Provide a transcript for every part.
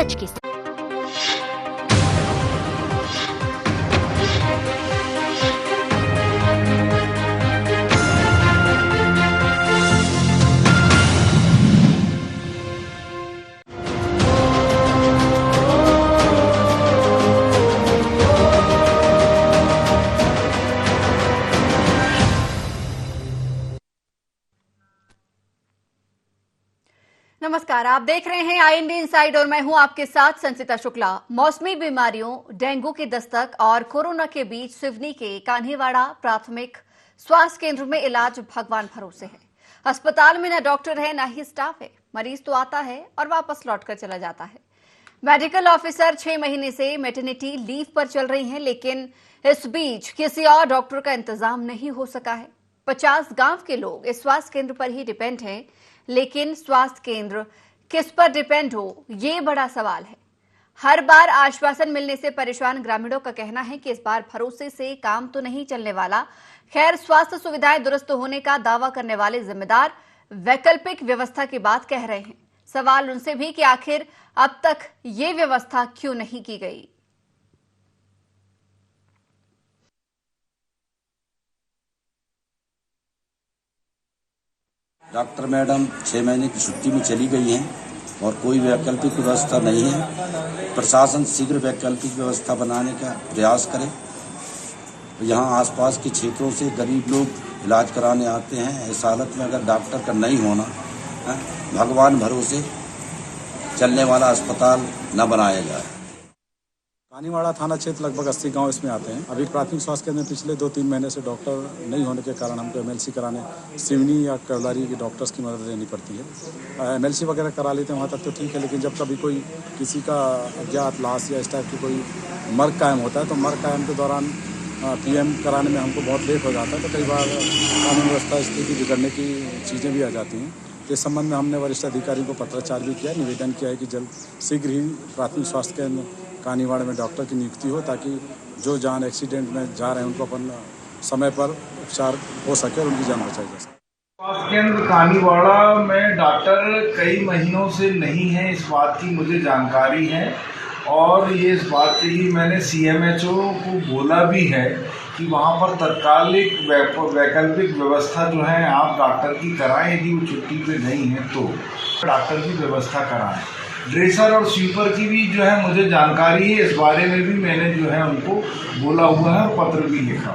सच के साथ। नमस्कार, आप देख रहे हैं आईएनबी इनसाइड और मैं हूं आपके साथ संचिता शुक्ला। मौसमी बीमारियों, डेंगू की दस्तक और कोरोना के बीच सिवनी के कान्हीवाड़ा प्राथमिक स्वास्थ्य केंद्र में इलाज भगवान भरोसे है। अस्पताल में न डॉक्टर है न ही स्टाफ है। मरीज तो आता है और वापस लौटकर चला जाता है। मेडिकल ऑफिसर 6 महीने से मैटरनिटी लीव पर चल रही हैं, लेकिन इस बीच किसी और डॉक्टर का इंतजाम नहीं हो सका है। 50 गांव के लोग इस स्वास्थ्य केंद्र पर ही डिपेंड हैं, लेकिन स्वास्थ्य केंद्र किस पर डिपेंड हो, ये बड़ा सवाल है। हर बार आश्वासन मिलने से परेशान ग्रामीणों का कहना है कि इस बार भरोसे से काम तो नहीं चलने वाला। खैर, स्वास्थ्य सुविधाएं दुरुस्त होने का दावा करने वाले जिम्मेदार वैकल्पिक व्यवस्था की बात कह रहे हैं। सवाल उनसे भी कि आखिर अब तक ये व्यवस्था क्यों नहीं की गई। डॉक्टर मैडम 6 महीने की छुट्टी में चली गई हैं और कोई वैकल्पिक व्यवस्था नहीं है। प्रशासन शीघ्र वैकल्पिक व्यवस्था बनाने का प्रयास करे। यहाँ आसपास के क्षेत्रों से गरीब लोग इलाज कराने आते हैं। इस हालत में अगर डॉक्टर का नहीं होना, भगवान भरोसे चलने वाला अस्पताल न बनाया जाए। कान्हीवाड़ा थाना क्षेत्र लगभग 80 गांव इसमें आते हैं। अभी प्राथमिक स्वास्थ्य केंद्र में पिछले 2-3 महीने से डॉक्टर नहीं होने के कारण हमको एमएलसी कराने सिवनी या कवलारी के डॉक्टर्स की मदद लेनी पड़ती है। एमएलसी वगैरह करा लेते हैं वहाँ तक तो ठीक है, लेकिन जब कभी कोई किसी का अज्ञात लाश या इस टाइप की कोई मर्ग कायम होता है तो मर्ग कायम के दौरान पीएम कराने में हमको बहुत लेट हो जाता है। तो कई बार कानून व्यवस्था स्थिति बिगड़ने की चीज़ें भी आ जाती हैं। इस संबंध में हमने वरिष्ठ अधिकारियों को पत्राचार भी किया, निवेदन किया है कि जल्द शीघ्र ही प्राथमिक स्वास्थ्य केंद्र कान्हीवाड़ा में डॉक्टर की नियुक्ति हो, ताकि जो जान एक्सीडेंट में जा रहे हैं उनको अपन समय पर उपचार हो सके और उनकी जान बचाई जा सके। स्वास्थ्य केंद्र कान्हीवाड़ा में डॉक्टर कई महीनों से नहीं है, इस बात की मुझे जानकारी है। और ये इस बात के लिए मैंने सीएमएचओ को बोला भी है कि वहाँ पर तत्कालिक वैकल्पिक व्यवस्था जो है आप डॉक्टर की कराएं। यदि वो छुट्टी पे नहीं है तो डॉक्टर की व्यवस्था कराएं। ड्रेसर और स्वीपर की भी जो है मुझे जानकारी है। इस बारे में भी मैंने जो है उनको बोला हुआ है और पत्र भी लिखा।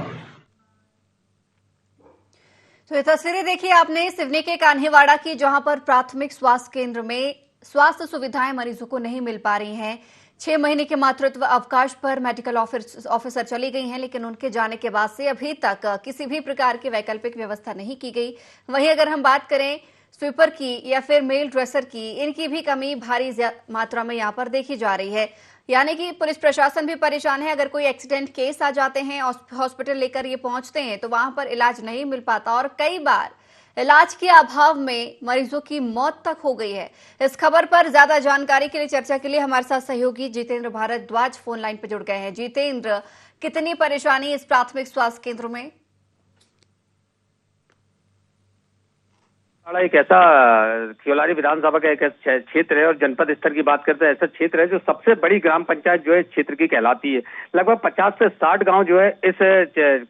तो ये तस्वीरें देखिए आपने सिवनी के कान्हीवाड़ा की, जहां पर प्राथमिक स्वास्थ्य केंद्र में स्वास्थ्य सुविधाएं मरीजों को नहीं मिल पा रही हैं। 6 महीने के मातृत्व अवकाश पर मेडिकल ऑफिसर चली गई हैं, लेकिन उनके जाने के बाद से अभी तक किसी भी प्रकार की वैकल्पिक व्यवस्था नहीं की गई। वहीं अगर हम बात करें स्वीपर की या फिर मेल ड्रेसर की, इनकी भी कमी भारी मात्रा में यहाँ पर देखी जा रही है। यानी कि पुलिस प्रशासन भी परेशान है। अगर कोई एक्सीडेंट केस आ जाते हैं, हॉस्पिटल लेकर ये पहुंचते हैं, तो वहां पर इलाज नहीं मिल पाता और कई बार इलाज के अभाव में मरीजों की मौत तक हो गई है। इस खबर पर ज्यादा जानकारी के लिए, चर्चा के लिए हमारे साथ सहयोगी जितेंद्र भारद्वाज फोन लाइन पर जुड़ गए हैं। जितेंद्र, कितनी परेशानी इस प्राथमिक स्वास्थ्य केंद्र में? एक ऐसा क्योलारी विधानसभा का एक क्षेत्र है और जनपद स्तर की बात करते हैं, ऐसा क्षेत्र है जो सबसे बड़ी ग्राम पंचायत जो है क्षेत्र की कहलाती है। लगभग 50 से 60 गांव जो है इस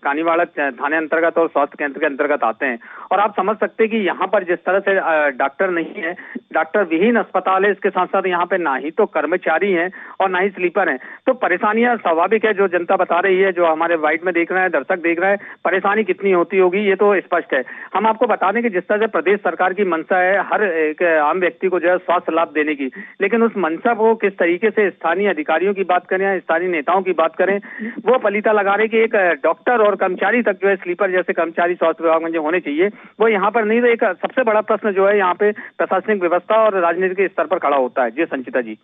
कान्हीवाड़ा थाने अंतर्गत और स्वास्थ्य केंद्र के अंतर्गत आते हैं। और आप समझ सकते हैं कि यहाँ पर जिस तरह से डॉक्टर नहीं है, डॉक्टर विहीन अस्पताल है, इसके साथ साथ यहाँ पे ना ही तो कर्मचारी हैं और ना ही स्लीपर हैं। तो परेशानियां स्वाभाविक है, जो जनता बता रही है, जो हमारे वाइट में देख रहे हैं, दर्शक देख रहे हैं, परेशानी कितनी होती होगी ये तो स्पष्ट है। हम आपको बता दें कि जिस तरह से प्रदेश सरकार की मंशा है हर एक आम व्यक्ति को जो है स्वास्थ्य लाभ देने की, लेकिन उस मंशा को किस तरीके से स्थानीय अधिकारियों की बात करें या स्थानीय नेताओं की बात करें, वो पलीता लगा रहे कि एक डॉक्टर और कर्मचारी तक जो है स्लीपर जैसे कर्मचारी स्वास्थ्य विभाग में जो होने चाहिए वो यहाँ पर नहीं। तो एक सबसे बड़ा प्रश्न जो है यहाँ पे प्रशासनिक व्यवस्था और राजनीतिक स्तर पर खड़ा होता है। जी संचिता जी।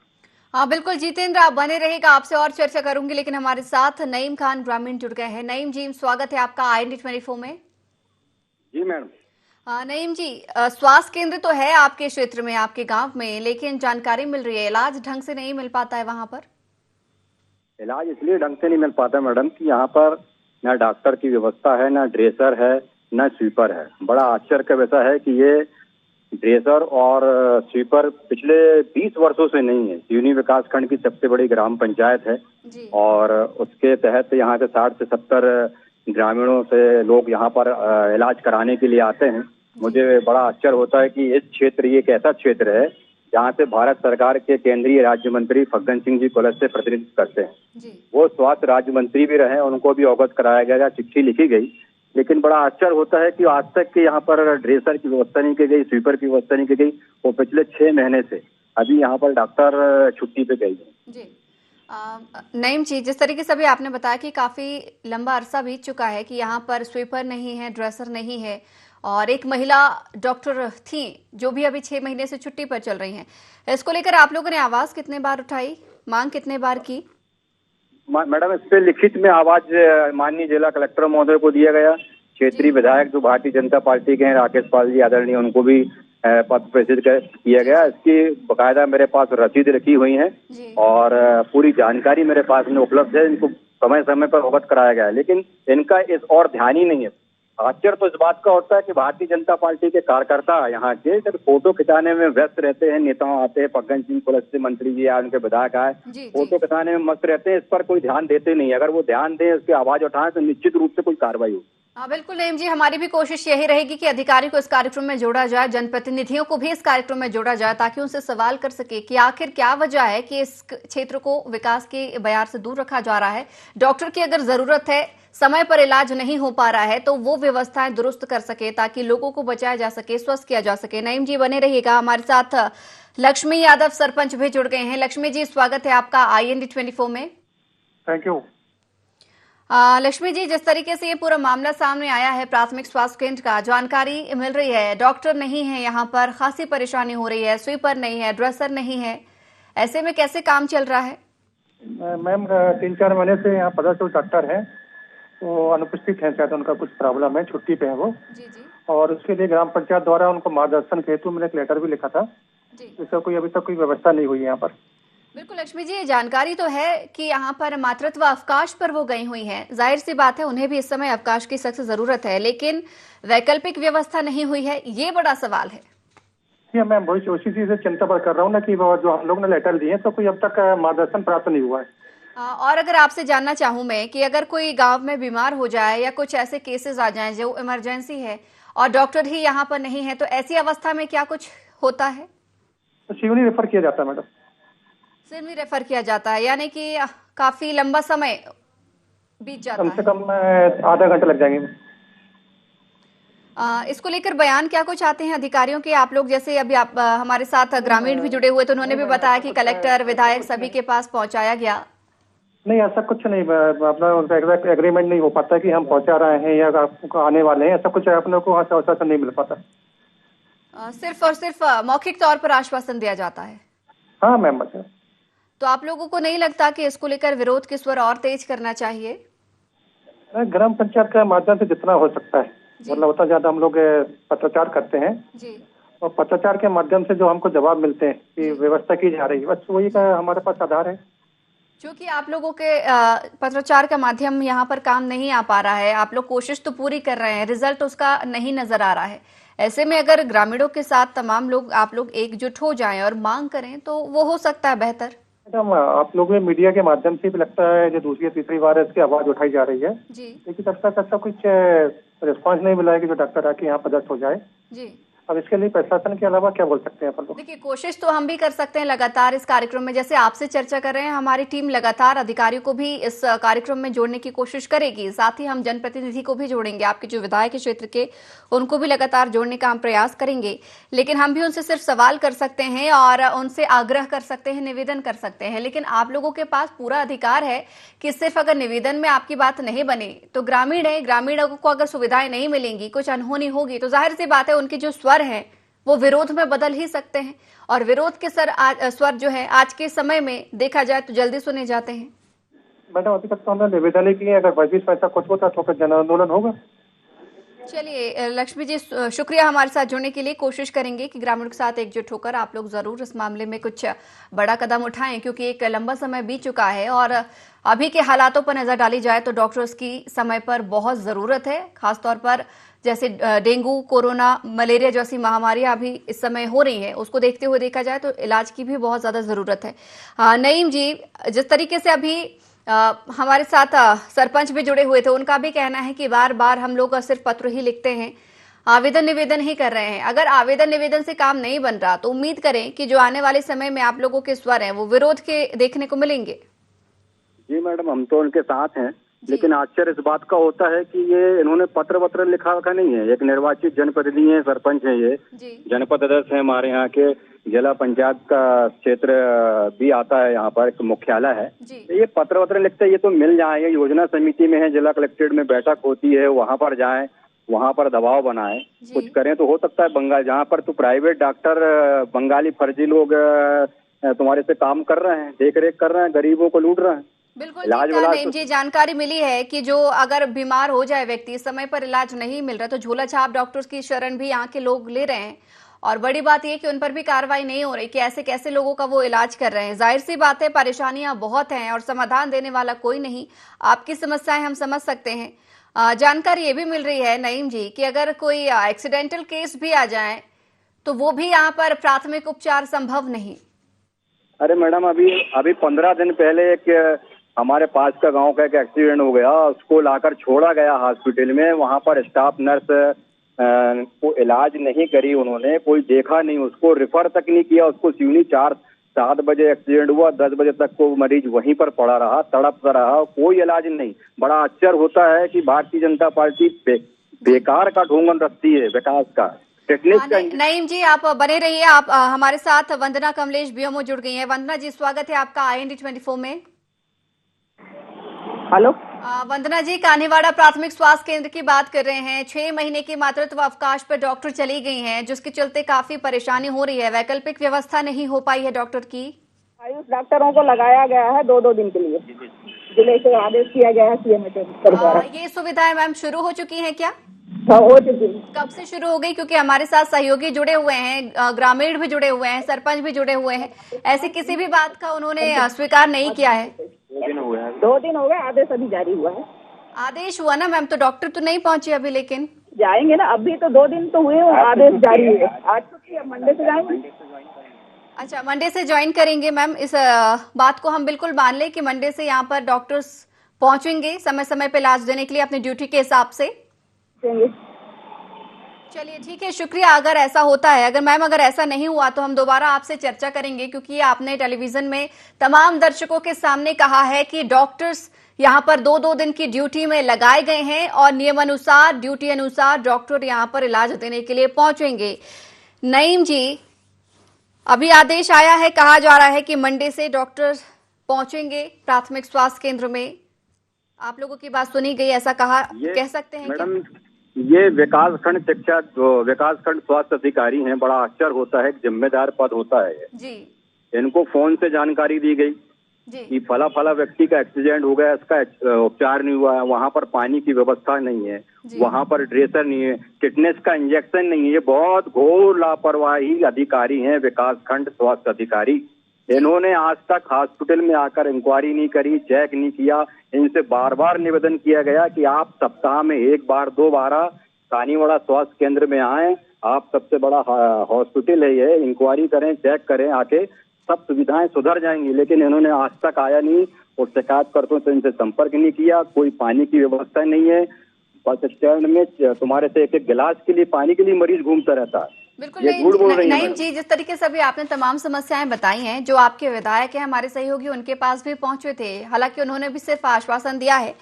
हाँ बिल्कुल जितेंद्र, आप बने रहेगा, आपसे और चर्चा करूंगी, लेकिन हमारे साथ नईम खान ग्रामीण जुड़ गए हैं। नईम जी, स्वागत है आपका आईएनडी 24 में। जी मैडम। नईम जी, स्वास्थ्य केंद्र तो है आपके क्षेत्र में, आपके गांव में, लेकिन जानकारी मिल रही है इलाज ढंग से नहीं मिल पाता है वहां पर। इलाज इसलिए ढंग से नहीं मिल पाता मैडम कि यहाँ पर न डॉक्टर की व्यवस्था है, न ड्रेसर है, न स्वीपर है। बड़ा आश्चर्य का विषय है कि ये ड्रेसर और स्वीपर पिछले 20 वर्षों से नहीं है। सिवनी विकास खंड की सबसे बड़ी ग्राम पंचायत है जी। और उसके तहत यहाँ से 60 से 70 ग्रामीणों से लोग यहाँ पर इलाज कराने के लिए आते हैं। मुझे बड़ा आश्चर्य होता है कि इस क्षेत्र, ये एक ऐसा क्षेत्र है जहाँ से भारत सरकार के केंद्रीय राज्य मंत्री फग्गन सिंह जी कुलस्ते से प्रतिनिधित्व करते हैं। जी। वो स्वास्थ्य राज्य मंत्री भी रहे, उनको भी अवगत कराया गया, चिट्ठी लिखी गई, लेकिन बड़ा आश्चर्य होता है कि आज तक के यहाँ पर ड्रेसर की व्यवस्था नहीं की गई, स्वीपर की व्यवस्था नहीं की गई। वो पिछले 6 महीने से अभी यहाँ पर डॉक्टर छुट्टी पे गई है। जी। नईम जी, जिस तरीके से अभी आपने बताया कि काफी लंबा अरसा बीत चुका है कि यहाँ पर स्वीपर नहीं है, ड्रेसर नहीं है और एक महिला डॉक्टर थी जो भी अभी 6 महीने से छुट्टी पर चल रही हैं। इसको लेकर आप लोगों ने आवाज कितने बार उठाई, मांग कितने बार की? मैडम, इस पे लिखित में आवाज माननीय जिला कलेक्टर महोदय को दिया गया। क्षेत्रीय विधायक जो भारतीय जनता पार्टी के हैं, राकेश पाल जी आदरणीय, उनको भी पत्र प्रेषित किया गया। इसकी बकायदा मेरे पास रसीद रखी हुई है और पूरी जानकारी मेरे पास में उपलब्ध है। इनको समय समय पर अवगत कराया गया है, लेकिन इनका इस और ध्यान ही नहीं है। आश्चर्य तो इस बात का होता है कि भारतीय जनता पार्टी के कार्यकर्ता यहाँ के जब फोटो खिंचाने में व्यस्त रहते हैं, नेताओं आते हैं, फग्गन सिंह कुलस्ते मंत्री जी या उनके विधायक आए, फोटो खिंचाने में मस्त रहते हैं, इस पर कोई ध्यान देते नहीं। अगर वो ध्यान दें, इसकी आवाज उठाएं तो निश्चित रूप से कोई कार्रवाई होगी। हाँ बिल्कुल नईम जी, हमारी भी कोशिश यही रहेगी कि अधिकारी को इस कार्यक्रम में जोड़ा जाए, जनप्रतिनिधियों को भी इस कार्यक्रम में जोड़ा जाए ताकि उनसे सवाल कर सके कि आखिर क्या वजह है कि इस क्षेत्र को विकास के बयार से दूर रखा जा रहा है। डॉक्टर की अगर जरूरत है, समय पर इलाज नहीं हो पा रहा है तो वो व्यवस्थाएं दुरुस्त कर सके ताकि लोगों को बचाया जा सके, स्वस्थ किया जा सके। नईम जी बने रहिएगा। हमारे साथ लक्ष्मी यादव सरपंच भी जुड़ गए हैं। लक्ष्मी जी, स्वागत है आपका IND 24 में। Thank you. लक्ष्मी जी, जिस तरीके से ये पूरा मामला सामने आया है प्राथमिक स्वास्थ्य केंद्र का, जानकारी मिल रही है डॉक्टर नहीं है, यहाँ पर खासी परेशानी हो रही है, स्वीपर नहीं है, ड्रेसर नहीं है, ऐसे में कैसे काम चल रहा है? मैम 3-4 महीने से यहाँ पदस्थ डॉक्टर है, वो अनुपस्थित है, शायद उनका कुछ प्रॉब्लम है, छुट्टी पे है वो। जी जी। और उसके लिए ग्राम पंचायत द्वारा उनको मार्गदर्शन के हेतु मैंने एक लेटर भी लिखा था। इसका कोई अभी तक कोई व्यवस्था नहीं हुई यहाँ पर। बिल्कुल लक्ष्मी जी, ये जानकारी तो है कि यहाँ पर मातृत्व अवकाश पर वो गई हुई हैं। जाहिर सी बात है उन्हें भी इस समय अवकाश की सख्त जरूरत है, लेकिन वैकल्पिक व्यवस्था नहीं हुई है, ये बड़ा सवाल है। मैम वही उसी चीज से चिंता पर कर रहा हूँ ना कि वो जो हम लोग ने लेटर दिए तो कोई अब तक मार्गदर्शन प्राप्त नहीं हुआ है। और अगर आपसे जानना चाहूँ मैं कि अगर कोई गांव में बीमार हो जाए या कुछ ऐसे केसेस आ जाएं जो इमरजेंसी है और डॉक्टर ही यहाँ पर नहीं है, तो ऐसी अवस्था में क्या कुछ होता है? तो सिवनी रेफर किया जाता है मैडम। सिवनी रेफर किया जाता है, यानी कि काफी लंबा समय बीत जाता है। कम से कम आधा घंटा लग जाएंगे। इसको लेकर बयान क्या कुछ आते हैं अधिकारियों के? आप लोग जैसे अभी आप हमारे साथ ग्रामीण भी जुड़े हुए, तो उन्होंने भी बताया कि कलेक्टर, विधायक सभी के पास पहुंचाया गया। नहीं, ऐसा कुछ नहीं, अपना एग्जैक्ट एग्रीमेंट नहीं हो पाता कि हम पहुंचा रहे हैं या आपको आने वाले हैं, ऐसा कुछ अपने को आश्वासन नहीं मिल पाता। सिर्फ और सिर्फ मौखिक तौर पर आश्वासन दिया जाता है। हाँ मैम। बता, तो आप लोगों को नहीं लगता कि इसको लेकर विरोध के स्वर और तेज करना चाहिए? ग्राम पंचायत के माध्यम से जितना हो सकता है, मतलब उतना ज्यादा हम लोग पत्राचार करते हैं जी। और पत्राचार के माध्यम से जो हमको जवाब मिलते हैं कि व्यवस्था की जा रही है, बस वही का हमारे पास आधार है। क्योंकि आप लोगों के पत्राचार का माध्यम यहाँ पर काम नहीं आ पा रहा है, आप लोग कोशिश तो पूरी कर रहे हैं, रिजल्ट उसका नहीं नजर आ रहा है। ऐसे में अगर ग्रामीणों के साथ तमाम लोग, आप लोग एकजुट हो जाएं और मांग करें तो वो हो सकता है बेहतर। मैडम, आप लोग मीडिया के माध्यम से भी लगता है जो दूसरी तीसरी बार इसकी आवाज उठाई जा रही है जी, लेकिन तब तक ऐसा कुछ रिस्पॉन्स नहीं मिला है कि जो डॉक्टर आके यहाँ पदस्थ हो जाए जी। अब इसके लिए प्रशासन के अलावा क्या बोल सकते हैं अपन लोग? देखिए, कोशिश तो हम भी कर सकते हैं लगातार इस कार्यक्रम में, जैसे आपसे चर्चा कर रहे हैं, हमारी टीम लगातार अधिकारियों को भी इस कार्यक्रम में जोड़ने की कोशिश करेगी। साथ ही हम जनप्रतिनिधि को भी जोड़ेंगे, आपके जो विधायक क्षेत्र के, उनको भी लगातार जोड़ने का हम प्रयास करेंगे। लेकिन हम भी उनसे सिर्फ सवाल कर सकते हैं और उनसे आग्रह कर सकते हैं, निवेदन कर सकते हैं। लेकिन आप लोगों के पास पूरा अधिकार है कि सिर्फ अगर निवेदन में आपकी बात नहीं बनी तो ग्रामीण है, ग्रामीणों को अगर सुविधाएं नहीं मिलेंगी, कुछ अनहोनी होगी, तो जाहिर सी बात है उनके जो स्वर हैं वो विरोध में बदल ही सकते हैं। और विरोध के स्वर जो है आज के समय में देखा जाए तो जल्दी सुने जाते हैं। मैडम, अभी तक तो हमने निवेदन ही किए, अगर 22 पैसा कुछ होता तो फिर जन आंदोलन होगा। चलिए लक्ष्मी जी, शुक्रिया हमारे साथ जुड़ने के लिए। कोशिश करेंगे कि ग्रामीणों के साथ एकजुट होकर आप लोग जरूर इस मामले में कुछ बड़ा कदम उठाएं, क्योंकि एक लंबा समय बीत चुका है और अभी के हालातों पर नजर डाली जाए तो डॉक्टर्स की समय पर बहुत जरूरत है। खासतौर पर जैसे डेंगू, कोरोना, मलेरिया जैसी महामारियां अभी इस समय हो रही है, उसको देखते हुए देखा जाए तो इलाज की भी बहुत ज्यादा जरूरत है। नईम जी, जिस तरीके से अभी हमारे साथ सरपंच भी जुड़े हुए थे, उनका भी कहना है कि बार बार हम लोग सिर्फ पत्र ही लिखते हैं, आवेदन निवेदन ही कर रहे हैं। अगर आवेदन निवेदन से काम नहीं बन रहा तो उम्मीद करें कि जो आने वाले समय में आप लोगों के स्वर हैं वो विरोध के देखने को मिलेंगे। जी मैडम, हम तो उनके साथ हैं, लेकिन आश्चर्य इस बात का होता है कि ये इन्होंने पत्र लिखा का नहीं है। एक निर्वाचित जनप्रतिनिधि है, सरपंच है, ये जनपद सदस्य है हमारे यहाँ के, जिला पंचायत का क्षेत्र भी आता है, यहाँ पर एक मुख्यालय है। ये पत्र लिखते ये तो मिल जाए, ये योजना समिति में है, जिला कलेक्ट्रेट में बैठक होती है, वहाँ पर जाएं, वहाँ पर दबाव बनाए, कुछ करें तो हो सकता है। बंगाल जहाँ पर तो प्राइवेट डॉक्टर बंगाली फर्जी लोग तुम्हारे से काम कर रहे हैं, देख रेख कर रहे हैं, गरीबों को लूट रहे हैं। बिल्कुल नहीं जी, जानकारी मिली है कि जो अगर बीमार हो जाए व्यक्ति, समय पर इलाज नहीं मिल रहा तो झोला छाप डॉक्टर्स की शरण भी यहाँ के लोग ले रहे हैं। और बड़ी बात यह कि उन पर भी कार्रवाई नहीं हो रही कि ऐसे कैसे लोगों का वो इलाज कर रहे हैं। जाहिर सी बात है, परेशानियां बहुत हैं और समाधान देने वाला कोई नहीं। आपकी समस्याएं हम समझ सकते हैं। जानकारी ये भी मिल रही है नईम जी कि अगर कोई एक्सीडेंटल केस भी आ जाए तो वो भी यहाँ पर प्राथमिक उपचार संभव नहीं। अरे मैडम, अभी 15 दिन पहले एक हमारे पास का गांव का एक एक्सीडेंट हो गया, उसको लाकर छोड़ा गया हॉस्पिटल में। वहां पर स्टाफ नर्स को इलाज नहीं करी उन्होंने, कोई देखा नहीं, उसको रिफर तक नहीं किया। उसको सिवनी 4-7 बजे एक्सीडेंट हुआ, 10 बजे तक को मरीज वहीं पर पड़ा रहा, तड़पता रहा, कोई इलाज नहीं। बड़ा आश्चर्य होता है कि भारतीय जनता पार्टी बेकार का ढोंगन रखती है विकास का। नईम जी, आप बने रहिए। आप हमारे साथ वंदना कमलेश बीएमओ जुड़ गई हैं। वंदना जी, स्वागत है आपका IND 24 में। हेलो वंदना जी, कान्हीवाड़ा प्राथमिक स्वास्थ्य केंद्र की बात कर रहे हैं। 6 महीने के मातृत्व अवकाश पर डॉक्टर चली गई हैं, जिसके चलते काफी परेशानी हो रही है। वैकल्पिक व्यवस्था नहीं हो पाई है डॉक्टर की। आयुष डॉक्टरों को लगाया गया है 2-2 दिन के लिए, जिले से आदेश किया गया है CMHO। ये सुविधाएं मैम शुरू हो चुकी हैं क्या? हो चुकी। कब से शुरू हो गई? क्योंकि हमारे साथ सहयोगी जुड़े हुए हैं, ग्रामीण भी जुड़े हुए हैं, सरपंच भी जुड़े हुए हैं, ऐसी किसी भी बात का उन्होंने स्वीकार नहीं किया है। 2 दिन हो गए, आदेश अभी जारी हुआ है। आदेश हुआ ना मैम, तो डॉक्टर तो नहीं पहुंचे अभी, लेकिन जाएंगे ना। अभी तो 2 दिन तो हुए, आदेश जारी हुए। आज छुट्टी, अब मंडे से जाएंगे। अच्छा, मंडे से ज्वाइन करेंगे मैम। इस बात को हम बिल्कुल मान ले कि मंडे से यहाँ पर डॉक्टर्स पहुंचेंगे समय समय पे इलाज देने के लिए अपनी ड्यूटी के हिसाब से। चलिए ठीक है, शुक्रिया। अगर ऐसा होता है, अगर ऐसा नहीं हुआ तो हम दोबारा आपसे चर्चा करेंगे, क्योंकि आपने टेलीविजन में तमाम दर्शकों के सामने कहा है कि डॉक्टर्स यहाँ पर 2-2 दिन की ड्यूटी में लगाए गए हैं और नियमानुसार, ड्यूटी अनुसार डॉक्टर यहाँ पर इलाज देने के लिए पहुंचेंगे। नईम जी, अभी आदेश आया है, कहा जा रहा है कि मंडे से डॉक्टर पहुंचेंगे प्राथमिक स्वास्थ्य केंद्र में। आप लोगों की बात सुनी गई, ऐसा कह सकते हैं मैडम क्या? ये विकासखंड स्वास्थ्य अधिकारी हैं। बड़ा आश्चर्य होता है, जिम्मेदार पद होता है जी। इनको फोन से जानकारी दी गई कि फला व्यक्ति का एक्सीडेंट हो गया, इसका उपचार नहीं हुआ है, वहाँ पर पानी की व्यवस्था नहीं है, वहाँ पर ड्रेसर नहीं है, टिटनेस का इंजेक्शन नहीं है। ये बहुत घोर लापरवाही अधिकारी हैं विकासखंड स्वास्थ्य अधिकारी। इन्होंने आज तक हॉस्पिटल में आकर इंक्वायरी नहीं करी, चेक नहीं किया। इनसे बार बार निवेदन किया गया कि आप सप्ताह में 1 बार 2 बार कानीवाड़ा स्वास्थ्य केंद्र में आए, आप सबसे बड़ा हॉस्पिटल है ये, इंक्वायरी करें, चेक करें, आके सब सुविधाएं सुधर जाएंगी। लेकिन इन्होंने आज तक आया नहीं और शिकायतकर्ताओं से इनसे संपर्क नहीं किया। कोई पानी की व्यवस्था नहीं है, बस स्टैंड में तुम्हारे से एक गिलास के लिए पानी के लिए मरीज घूमता रहता है। बिल्कुल नहीं जी, जिस तरीके से अभी आपने तमाम समस्याएं बताई हैं, जो आपके विधायक हैं, हमारे सहयोगी, उनके पास भी पहुंचे थे। हालांकि उन्होंने भी सिर्फ आश्वासन दिया है,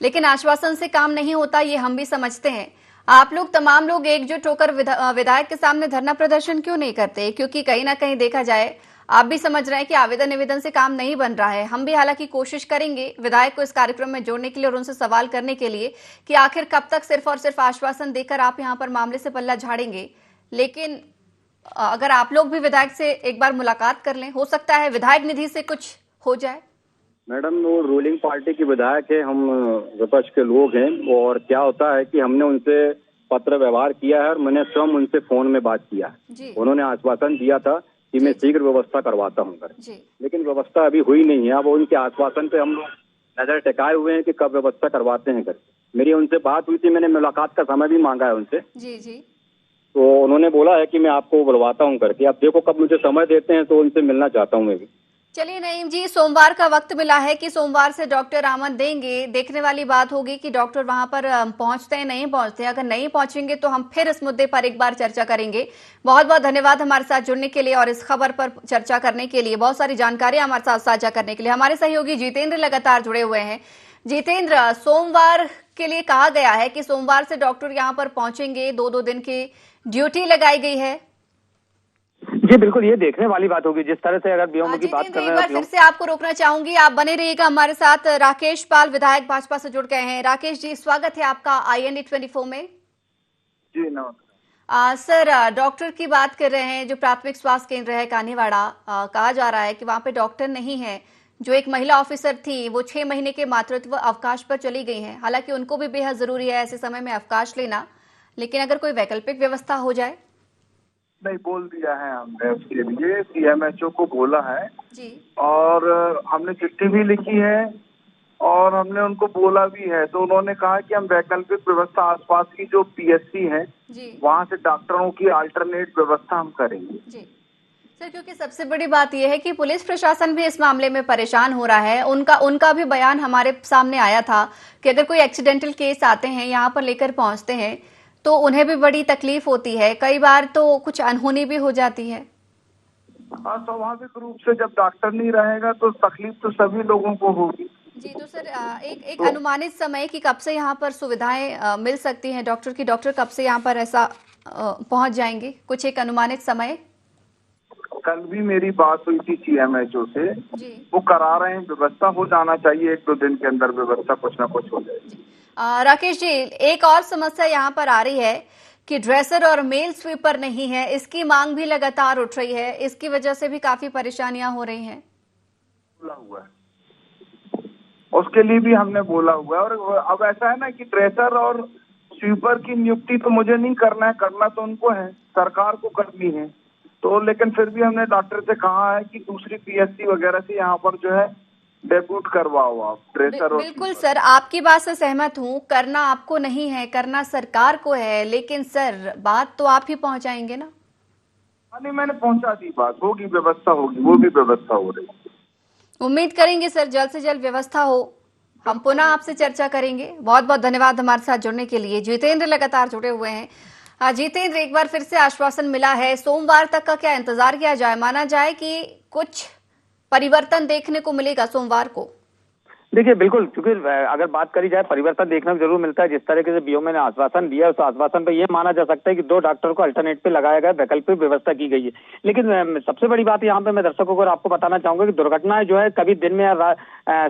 लेकिन आश्वासन से काम नहीं होता, ये हम भी समझते हैं। आप लोग, तमाम लोग एकजुट होकर विधायक के सामने धरना प्रदर्शन क्यों नहीं करते? क्योंकि कहीं ना कहीं देखा जाए, आप भी समझ रहे हैं कि आवेदन निवेदन से काम नहीं बन रहा है। हम भी हालांकि कोशिश करेंगे विधायक को इस कार्यक्रम में जोड़ने के लिए और उनसे सवाल करने के लिए कि आखिर कब तक सिर्फ और सिर्फ आश्वासन देकर आप यहाँ पर मामले से पल्ला झाड़ेंगे। लेकिन अगर आप लोग भी विधायक से एक बार मुलाकात कर लें, हो सकता है विधायक निधि से कुछ हो जाए। मैडम, वो रूलिंग पार्टी की विधायक है, हम विपक्ष के लोग हैं। और क्या होता है कि हमने उनसे पत्र व्यवहार किया है और मैंने स्वयं उनसे फोन में बात किया है। उन्होंने आश्वासन दिया था कि मैं शीघ्र व्यवस्था करवाता हूँ कर, लेकिन व्यवस्था अभी हुई नहीं है। अब उनके आश्वासन पे हम लोग नजर टिकाए हुए हैं कि कब व्यवस्था करवाते हैं करके। मेरी उनसे बात हुई थी, मैंने मुलाकात का समय भी मांगा है उनसे। तो उन्होंने बोला है कि मैं आपको बुलवाता हूँ करके। अब देखो कब मुझे समय देते हैं, तो उनसे मिलना चाहता हूँ मैं भी। चलिए नईम जी, सोमवार का वक्त मिला है कि सोमवार से डॉक्टर आमद देंगे। देखने वाली बात होगी कि डॉक्टर वहां पर पहुंचते हैं नहीं पहुंचते। अगर नहीं पहुंचेंगे तो हम फिर इस मुद्दे पर एक बार चर्चा करेंगे। बहुत बहुत धन्यवाद हमारे साथ जुड़ने के लिए और इस खबर पर चर्चा करने के लिए, बहुत सारी जानकारी हमारे साथ साझा करने के लिए। हमारे सहयोगी जितेंद्र लगातार जुड़े हुए हैं। जितेंद्र, सोमवार के लिए कहा गया है कि सोमवार से डॉक्टर यहाँ पर पहुंचेंगे, 2-2 दिन की ड्यूटी लगाई गई है। जी बिल्कुल, ये देखने वाली बात होगी। जिस तरह से अगर व्योम की बात कर रहे हैं, एक बार फिर से आपको रोकना चाहूंगी, आप बने रहिएगा हमारे साथ। राकेश पाल विधायक भाजपा से जुड़ गए हैं। राकेश जी, स्वागत है आपका INA 24 में। जी नमस्कार। सर, डॉक्टर की बात कर रहे हैं। जो प्राथमिक स्वास्थ्य केंद्र है कान्हीवाड़ा, कहा जा रहा है कि वहां पे डॉक्टर नहीं है। जो एक महिला ऑफिसर थी वो 6 महीने के मातृत्व अवकाश पर चली गई हैं। हालांकि उनको भी बेहद जरूरी है ऐसे समय में अवकाश लेना, लेकिन अगर कोई वैकल्पिक व्यवस्था हो जाए। नहीं, बोल दिया है हमने उसके लिए, CMHO को बोला है जी, और हमने चिट्ठी भी लिखी है और हमने उनको बोला भी है। तो उन्होंने कहा कि हम वैकल्पिक व्यवस्था आसपास की जो PSC है वहाँ से डॉक्टरों की अल्टरनेट व्यवस्था हम करेंगे। जी सर, क्योंकि सबसे बड़ी बात यह है कि पुलिस प्रशासन भी इस मामले में परेशान हो रहा है। उनका भी बयान हमारे सामने आया था कि अगर कोई एक्सीडेंटल केस आते हैं, यहाँ पर लेकर पहुंचते हैं, तो उन्हें भी बड़ी तकलीफ होती है। कई बार तो कुछ अनहोनी भी हो जाती है। हाँ, स्वाभाविक रूप से जब डॉक्टर नहीं रहेगा तो तकलीफ तो सभी लोगों को होगी। जी, तो सर एक अनुमानित समय की कब से यहाँ पर सुविधाएं मिल सकती हैं डॉक्टर की? डॉक्टर कब से यहाँ पर ऐसा पहुंच जाएंगे? कुछ एक अनुमानित समय? कल भी मेरी बात हुई थी CMHO से, वो करा रहे हैं, व्यवस्था हो जाना चाहिए 1-2 दिन के अंदर व्यवस्था कुछ ना कुछ हो जाएगी। राकेश जी, एक और समस्या यहाँ पर आ रही है कि ड्रेसर और मेल स्वीपर नहीं है। इसकी मांग भी लगातार उठ रही है। इसकी वजह से भी काफी परेशानियां हो रही हैं। बोला हुआ है, उसके लिए भी हमने बोला हुआ है। और अब ऐसा है ना कि ड्रेसर और स्वीपर की नियुक्ति तो मुझे नहीं करना है, करना तो उनको है, सरकार को करनी है। तो लेकिन फिर भी हमने डॉक्टर से कहा है कि दूसरी PSC वगैरह से यहाँ पर जो है डेब्यूट करवाओ आप ड्रेसर। बिल्कुल सर, आपकी बात से सहमत हूँ। करना आपको नहीं है, करना सरकार को है, लेकिन सर बात तो आप ही पहुंचाएंगे ना? नहीं, मैंने पहुंचा दी बात, होगी व्यवस्था होगी, वो भी व्यवस्था हो रही है। उम्मीद करेंगे सर जल्द से जल्द व्यवस्था हो। हम पुनः आपसे चर्चा करेंगे। बहुत बहुत धन्यवाद हमारे साथ जुड़ने के लिए। जितेंद्र लगातार जुड़े हुए हैं। जितेंद्र, एक बार फिर से आश्वासन मिला है, सोमवार तक का क्या इंतजार किया जाए? माना जाए कि कुछ परिवर्तन देखने को मिलेगा सोमवार को? देखिए बिल्कुल, क्योंकि अगर बात करी जाए परिवर्तन देखने को जरूर मिलता है। जिस तरीके से BOM ने आश्वासन दिया है, उस आश्वासन पे ये माना जा सकता है कि 2 डॉक्टर को अल्टरनेट पे लगाया गया, वैकल्पिक व्यवस्था की गई है। लेकिन सबसे बड़ी बात यहाँ पे मैं दर्शकों को और आपको बताना चाहूंगा कि दुर्घटनाएं जो है कभी दिन में या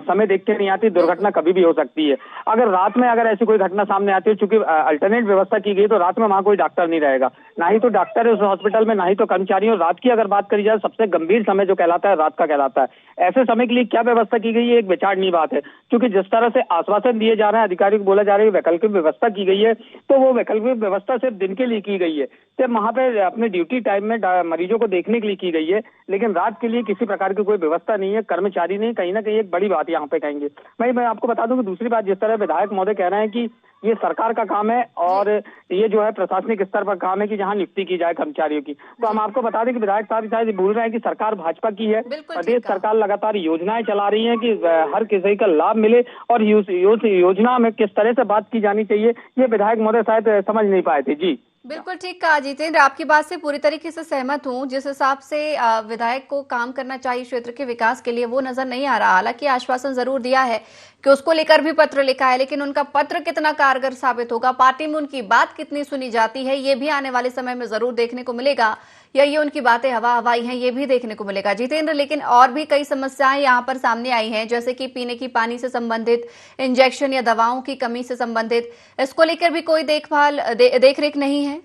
समय देख के नहीं आती। दुर्घटना कभी भी हो सकती है। अगर रात में अगर ऐसी कोई घटना सामने आती है, चूंकि अल्टरनेट व्यवस्था की गई, तो रात में वहाँ कोई डॉक्टर नहीं रहेगा, ना ही तो डॉक्टर है उस हॉस्पिटल में, ना ही तो कर्मचारियों। रात की अगर बात करी जाए, सबसे गंभीर समय जो कहलाता है रात का कहलाता है। ऐसे समय के लिए क्या व्यवस्था की गई है, एक विचारणीय बात है। क्योंकि जिस तरह से आश्वासन दिए जा रहे हैं, अधिकारियों को बोला जा रहा है वैकल्पिक व्यवस्था की गई है, तो वो वैकल्पिक व्यवस्था सिर्फ दिन के लिए की गई है। सिर्फ वहां पे अपने ड्यूटी टाइम में मरीजों को देखने के लिए की गई है, लेकिन रात के लिए किसी प्रकार की कोई व्यवस्था नहीं है, कर्मचारी नहीं। कहीं ना कहीं एक बड़ी बात यहाँ पे कहेंगे। मैं आपको बता दूं कि दूसरी बात, जिस तरह विधायक महोदय कह रहे हैं कि ये सरकार का काम है और ये जो है प्रशासनिक स्तर पर काम है कि जहां नियुक्ति की जाए कर्मचारियों की, तो हम आपको बता दें कि विधायक साहब शायद भूल रहे हैं कि सरकार भाजपा की है। प्रदेश सरकार लगातार योजनाएं चला रही है कि हर किसी का लाभ मिले, और योजना में किस तरह से बात की जानी चाहिए ये विधायक महोदय शायद समझ नहीं पाए थे। जी बिल्कुल ठीक कहा जितेंद्र, आपकी बात से पूरी तरीके से सहमत हूं। जिस हिसाब से विधायक को काम करना चाहिए क्षेत्र के विकास के लिए, वो नजर नहीं आ रहा। हालांकि आश्वासन जरूर दिया है कि उसको लेकर भी पत्र लिखा है, लेकिन उनका पत्र कितना कारगर साबित होगा, पार्टी में उनकी बात कितनी सुनी जाती है, ये भी आने वाले समय में जरूर देखने को मिलेगा, या ये उनकी बातें हवा हवाई हैं, ये भी देखने को मिलेगा जितेंद्र। लेकिन और भी कई समस्याएं यहाँ पर सामने आई हैं, जैसे कि पीने की पानी से संबंधित, इंजेक्शन या दवाओं की कमी से संबंधित। इसको लेकर भी कोई देखभाल देख रेख नहीं है?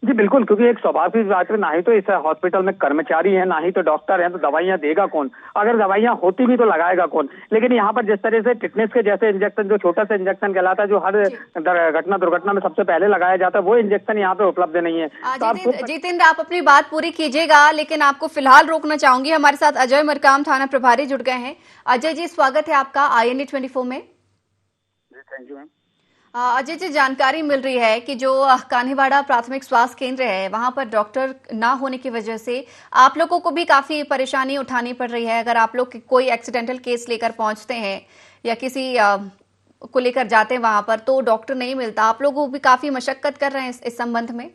जी बिल्कुल, क्योंकि एक स्वाभाविक बात है, ना ही तो इस हॉस्पिटल में कर्मचारी हैं, ना ही तो डॉक्टर हैं, तो दवाइयां देगा कौन? अगर दवाइयां होती भी तो लगाएगा कौन? लेकिन यहाँ पर जिस तरह से टिटनेस के जैसे इंजेक्शन, जो छोटा सा इंजेक्शन कहलाता है, जो हर घटना दुर्घटना में सबसे पहले लगाया जाता है, वो इंजेक्शन यहाँ पे उपलब्ध नहीं है। तो जितेंद्र, आप अपनी बात पूरी कीजिएगा, लेकिन आपको फिलहाल रोकना चाहूंगी। हमारे साथ अजय मरकाम थाना प्रभारी जुड़ गए हैं। अजय जी, स्वागत है आपका INA 24 में। जी thank you ma'am. Ajay ji, जानकारी मिल रही है कि जो कान्हीवाड़ा प्राथमिक स्वास्थ्य केंद्र है, वहां पर डॉक्टर ना होने की वजह से आप लोगों को भी काफी परेशानी उठानी पड़ रही है। अगर आप लोग कोई एक्सीडेंटल केस लेकर पहुंचते हैं या किसी को लेकर जाते हैं वहां पर, तो डॉक्टर नहीं मिलता। आप लोग भी काफी मशक्कत कर रहे हैं इस संबंध में।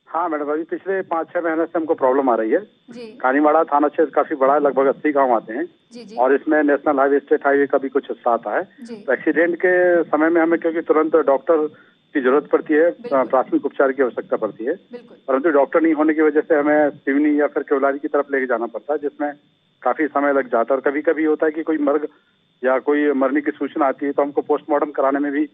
हाँ मैडम, अभी पिछले 5-6 महीने से हमको प्रॉब्लम आ रही है जी। कानीवाड़ा थाना क्षेत्र काफी बड़ा है, लगभग 80 गांव आते हैं। जी। और इसमें नेशनल हाईवे, स्टेट हाईवे का भी कुछ हिस्सा आता है। तो एक्सीडेंट के समय में हमें क्योंकि तुरंत डॉक्टर की जरूरत पड़ती है, प्राथमिक उपचार की आवश्यकता पड़ती है, परंतु डॉक्टर नहीं होने की वजह से हमें सिवनी या फिर केवलारी की तरफ लेके जाना पड़ता है, जिसमें काफी समय लग जाता है। और कभी कभी होता है कि कोई मर्ग या कोई मरने की सूचना आती है, तो हमको पोस्टमार्टम कराने में भी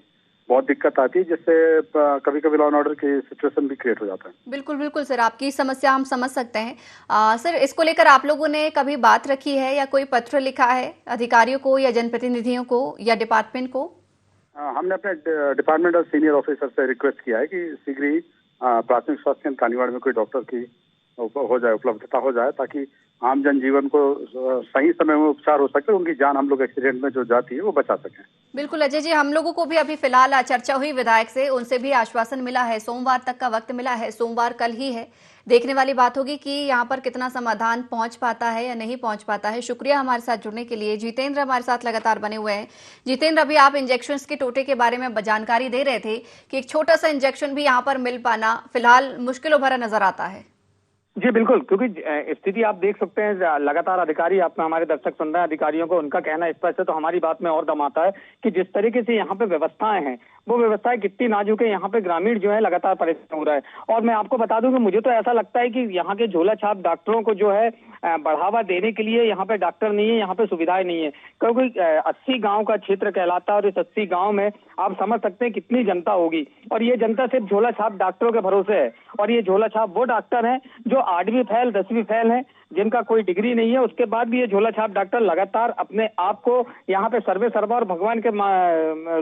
बहुत दिक्कत आती है, जिससे कभी कभी लॉ एंड ऑर्डर की सिचुएशन भी क्रिएट हो जाता है। बिल्कुल बिल्कुल सर, आपकी समस्या हम समझ सकते हैं। सर, इसको लेकर आप लोगों ने कभी बात रखी है या कोई पत्र लिखा है अधिकारियों को या जनप्रतिनिधियों को या डिपार्टमेंट को? हमने अपने डिपार्टमेंट और सीनियर ऑफिसर से रिक्वेस्ट किया है कि शीघ्र ही प्राथमिक स्वास्थ्य केंद्र कानीवाड़ा में कोई डॉक्टर की हो जाए, उपलब्धता हो जाए, ताकि आम जनजीवन को सही समय में उपचार हो सके, उनकी जान हम लोग एक्सीडेंट में जो जाती है वो बचा सकें। बिल्कुल अजय जी, हम लोगों को भी अभी फिलहाल चर्चा हुई विधायक से, उनसे भी आश्वासन मिला है, सोमवार तक का वक्त मिला है। सोमवार कल ही है, देखने वाली बात होगी कि यहाँ पर कितना समाधान पहुंच पाता है या नहीं पहुंच पाता है। शुक्रिया हमारे साथ जुड़ने के लिए। जितेंद्र हमारे साथ लगातार बने हुए हैं। जितेंद्र, अभी आप इंजेक्शन के टोटे के बारे में जानकारी दे रहे थे कि एक छोटा सा इंजेक्शन भी यहाँ पर मिल पाना फिलहाल मुश्किलों भरा नजर आता है। जी बिल्कुल, क्योंकि स्थिति आप देख सकते हैं, लगातार अधिकारी, आप हमारे दर्शक सुन रहे हैं, अधिकारियों को उनका कहना स्पष्ट है, तो हमारी बात में और दम आता है कि जिस तरीके से यहाँ पे व्यवस्थाएं हैं, वो व्यवस्थाएं कितनी नाजुक है। यहाँ पे ग्रामीण जो है लगातार परेशान हो रहा है। और मैं आपको बता दूं कि मुझे तो ऐसा लगता है कि यहाँ के झोला छाप डॉक्टरों को जो है बढ़ावा देने के लिए यहाँ पे डॉक्टर नहीं है, यहाँ पे सुविधाएं नहीं है, क्योंकि 80 गांव का क्षेत्र कहलाता है और इस 80 गांव में आप समझ सकते हैं कितनी जनता होगी। और ये जनता सिर्फ झोला छाप डॉक्टरों के भरोसे है। और ये झोला छाप वो डॉक्टर हैं जो 8वीं फेल 10वीं फेल है, जिनका कोई डिग्री नहीं है, उसके बाद भी ये झोला छाप डॉक्टर लगातार अपने आप को यहाँ पे सर्वे सर्वा और भगवान के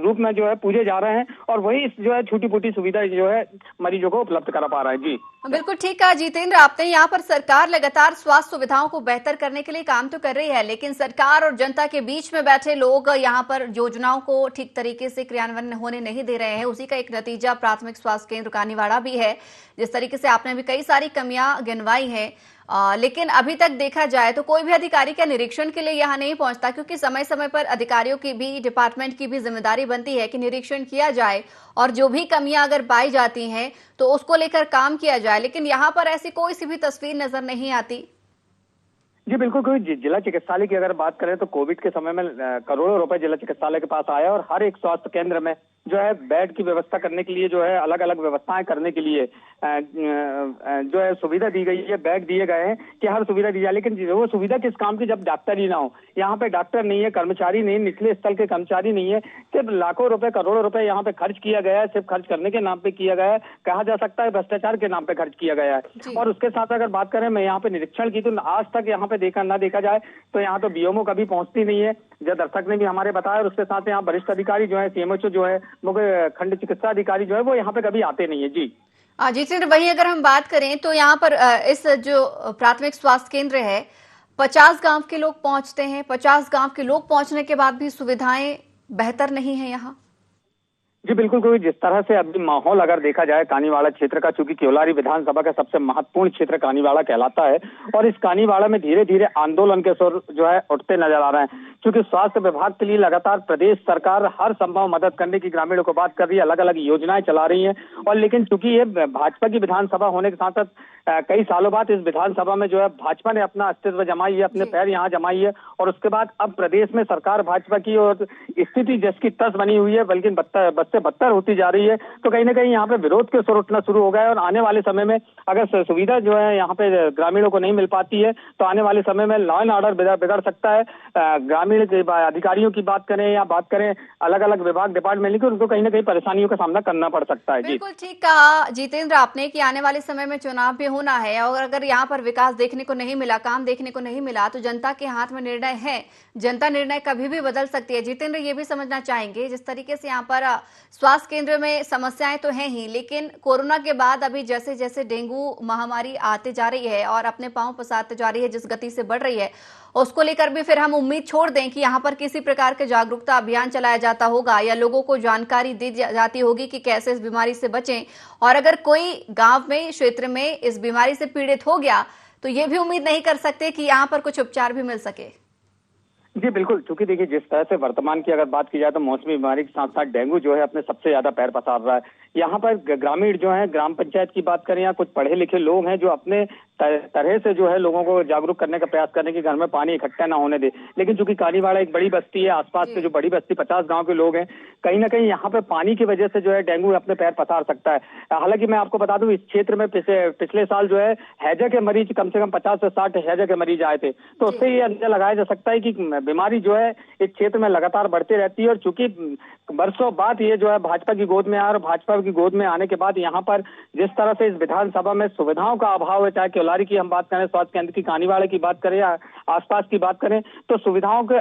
रूप में जो है पूजे जा रहे हैं, और वही जो है छोटी फूटी सुविधा जो है मरीजों को उपलब्ध करा पा रहा है। जी बिल्कुल ठीक है जितेंद्र, आपने यहाँ पर सरकार लगातार स्वास्थ्य सुविधाओं को बेहतर करने के लिए काम तो कर रही है, लेकिन सरकार और जनता के बीच में बैठे लोग यहाँ पर योजनाओं को ठीक तरीके से क्रियान्वयन होने नहीं दे रहे हैं। उसी का एक नतीजा प्राथमिक स्वास्थ्य केंद्र कानीवाड़ा भी है। जिस तरीके से आपने भी कई सारी कमियां गिनवाई हैं, लेकिन अभी तक देखा जाए तो कोई भी अधिकारी का निरीक्षण के लिए यहाँ नहीं पहुंचता, क्योंकि समय समय पर अधिकारियों की भी, डिपार्टमेंट की भी जिम्मेदारी बनती है कि निरीक्षण किया जाए और जो भी कमियां अगर पाई जाती हैं तो उसको लेकर काम किया जाए। लेकिन यहाँ पर ऐसी कोई सी भी तस्वीर नजर नहीं आती। जी बिल्कुल, क्योंकि जिला चिकित्सालय की अगर बात करें तो कोविड के समय में करोड़ों रुपए जिला चिकित्सालय के पास आया, और हर एक स्वास्थ्य केंद्र में जो है बेड की व्यवस्था करने के लिए, जो है अलग अलग व्यवस्थाएं करने के लिए जो है सुविधा दी गई है, बेड दिए गए हैं कि हर सुविधा दी जाए। लेकिन वो सुविधा किस काम की जब डॉक्टर ही ना हो? यहाँ पे डॉक्टर नहीं है, कर्मचारी नहीं, निचले स्तर के कर्मचारी नहीं है, सिर्फ लाखों रुपए करोड़ों रुपए यहाँ पे खर्च किया गया है, सिर्फ खर्च करने के नाम पे किया गया है, कहा जा सकता है भ्रष्टाचार के नाम पे खर्च किया गया है। और उसके साथ अगर बात करें, मैं यहाँ पे निरीक्षण की तो आज तक यहाँ पे देखा जाए तो यहाँ तो बीएमओ कभी पहुंचती नहीं है, जो दर्शक ने भी हमारे बताया। और उसके साथ यहाँ वरिष्ठ अधिकारी जो है, सीएमएचओ जो है, मुख्य खंड चिकित्सा अधिकारी जो है, वो यहाँ पे कभी आते नहीं है। जी जितेंद्र, वही अगर हम बात करें तो यहाँ पर इस जो प्राथमिक स्वास्थ्य केंद्र है, 50 गांव के लोग पहुंचते हैं। 50 गांव के लोग पहुंचने के बाद भी सुविधाएं बेहतर नहीं है यहाँ। जी बिल्कुल, क्योंकि जिस तरह से अभी माहौल अगर देखा जाए कानीवाड़ा क्षेत्र का, चूंकि केवलारी विधानसभा का सबसे महत्वपूर्ण क्षेत्र कानीवाड़ा कहलाता है, और इस कानीवाड़ा में धीरे धीरे आंदोलन के सुर जो है उठते नजर आ रहे हैं, क्योंकि स्वास्थ्य विभाग के लिए लगातार प्रदेश सरकार हर संभव मदद करने की ग्रामीणों को बात कर रही है, अलग अलग योजनाएं चला रही है। और लेकिन चूंकि ये भाजपा की विधानसभा होने के साथ साथ कई सालों बाद इस विधानसभा में जो है भाजपा ने अपना अस्तित्व जमाई है, अपने पैर यहाँ जमाई है, और उसके बाद अब प्रदेश में सरकार भाजपा की और स्थिति जिसकी तस बनी हुई है, बल्कि बद से बदतर होती जा रही है। तो कहीं ना कहीं यहाँ पे विरोध के सुर उठना शुरू हो गए, और आने वाले समय में अगर सुविधा जो है यहाँ पे ग्रामीणों को नहीं मिल पाती है तो आने वाले समय में लॉ एंड ऑर्डर बिगड़ सकता है। ग्रामीण ग्रामीण अधिकारियों की बात करें या बात करें अलग अलग विभाग डिपार्टमेंट की, उनको कहीं ना कहीं परेशानियों का सामना करना पड़ सकता है। बिल्कुल ठीक कहा जितेंद्र आपने कि आने वाले समय में चुनाव भी होना है और अगर यहाँ पर विकास देखने को नहीं मिला, काम देखने को नहीं मिला, तो जनता के हाथ में निर्णय है। जनता निर्णय कभी भी बदल सकती है। जितेंद्र ये भी समझना चाहेंगे, जिस तरीके से यहाँ पर स्वास्थ्य केंद्र में समस्याएं तो हैं ही, लेकिन कोरोना के बाद अभी जैसे जैसे डेंगू महामारी आते जा रही है और अपने पांव पसारते जा रही है, जिस गति से बढ़ रही है, उसको लेकर भी फिर हम उम्मीद छोड़ दें कि यहाँ पर किसी प्रकार के जागरूकता अभियान चलाया जाता होगा या लोगों को जानकारी दी जाती होगी कि कैसे इस बीमारी से बचें, और अगर कोई गांव में क्षेत्र में इस बीमारी से पीड़ित हो गया तो ये भी उम्मीद नहीं कर सकते कि यहाँ पर कुछ उपचार भी मिल सके। जी बिल्कुल, क्योंकि देखिए जिस तरह से वर्तमान की अगर बात की जाए तो मौसमी बीमारी के साथ साथ डेंगू जो है अपने सबसे ज्यादा पैर पसार रहा है। यहाँ पर ग्रामीण जो है, ग्राम पंचायत की बात करें या कुछ पढ़े लिखे लोग हैं जो अपने तरह से जो है लोगों को जागरूक करने का प्रयास करने की घर में पानी इकट्ठा ना होने दे, लेकिन चूंकि कानीवाड़ा एक बड़ी बस्ती है, आसपास के जो बड़ी बस्ती 50 गांव के लोग हैं, कहीं ना कहीं यहाँ पे पानी की वजह से जो है डेंगू अपने पैर पसार सकता है। हालांकि मैं आपको बता दूं, इस क्षेत्र में पिछले साल जो है हैजा के मरीज कम से कम 50 से 60 हैजा के मरीज आए थे, तो उससे ये अंदाजा लगाया जा सकता है कि बीमारी जो है इस क्षेत्र में लगातार बढ़ती रहती है। और चूंकि बरसों बाद ये जो है भाजपा की गोद में आया और भाजपा की गोद में आने के बाद यहाँ पर जिस तरह से इस विधानसभा में सुविधाओं का अभाव है, चाहे केवलारी की हम बात करें, स्वास्थ्य केंद्र की, कानीवाड़ा की बात करें या आसपास की बात करें, तो सुविधाओं के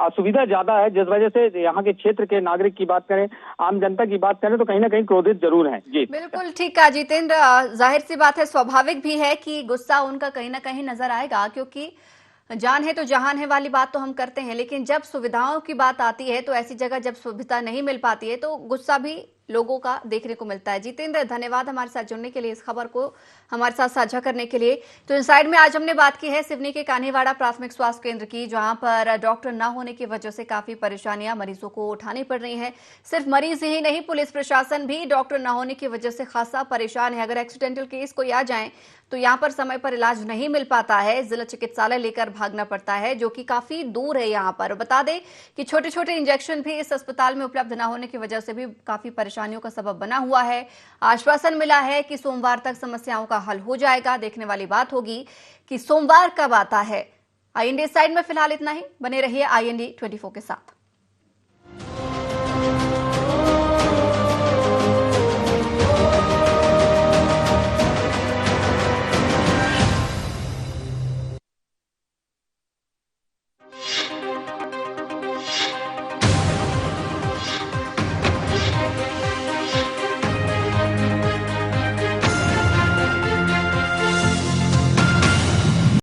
असुविधा ज्यादा है, जिस वजह से यहाँ के क्षेत्र के नागरिक की बात करें, आम जनता की बात करें, तो कहीं ना कहीं क्रोधित जरूर है। जी बिल्कुल ठीक है जितेंद्र, जाहिर सी बात है, स्वाभाविक भी है कि गुस्सा उनका कहीं ना कहीं नजर आएगा, क्योंकि जान है तो जहान है वाली बात तो हम करते हैं, लेकिन जब सुविधाओं की बात आती है तो ऐसी जगह जब सुविधा नहीं मिल पाती है तो गुस्सा भी लोगों का देखने को मिलता है। जितेंद्र धन्यवाद हमारे साथ जुड़ने के लिए, इस खबर को हमारे साथ साझा करने के लिए। तो इनसाइड में आज हमने बात की है सिवनी के कान्हीवाड़ा प्राथमिक स्वास्थ्य केंद्र की, जहां पर डॉक्टर न होने की वजह से काफी परेशानियां मरीजों को उठानी पड़ रही हैं। सिर्फ मरीज ही नहीं, पुलिस प्रशासन भी डॉक्टर न होने की वजह से खासा परेशान है। अगर एक्सीडेंटल केस कोई आ जाए तो यहाँ पर समय पर इलाज नहीं मिल पाता है, जिला चिकित्सालय लेकर भागना पड़ता है, जो कि काफी दूर है यहाँ पर। बता दें कि छोटे छोटे इंजेक्शन भी इस अस्पताल में उपलब्ध न होने की वजह से भी काफी परेशानियों का सबब बना हुआ है। आश्वासन मिला है कि सोमवार तक समस्याओं का हल हो जाएगा। देखने वाली बात होगी कि सोमवार कब आता है। IND साइड में फिलहाल इतना ही। बने रहिए IND 24 के साथ।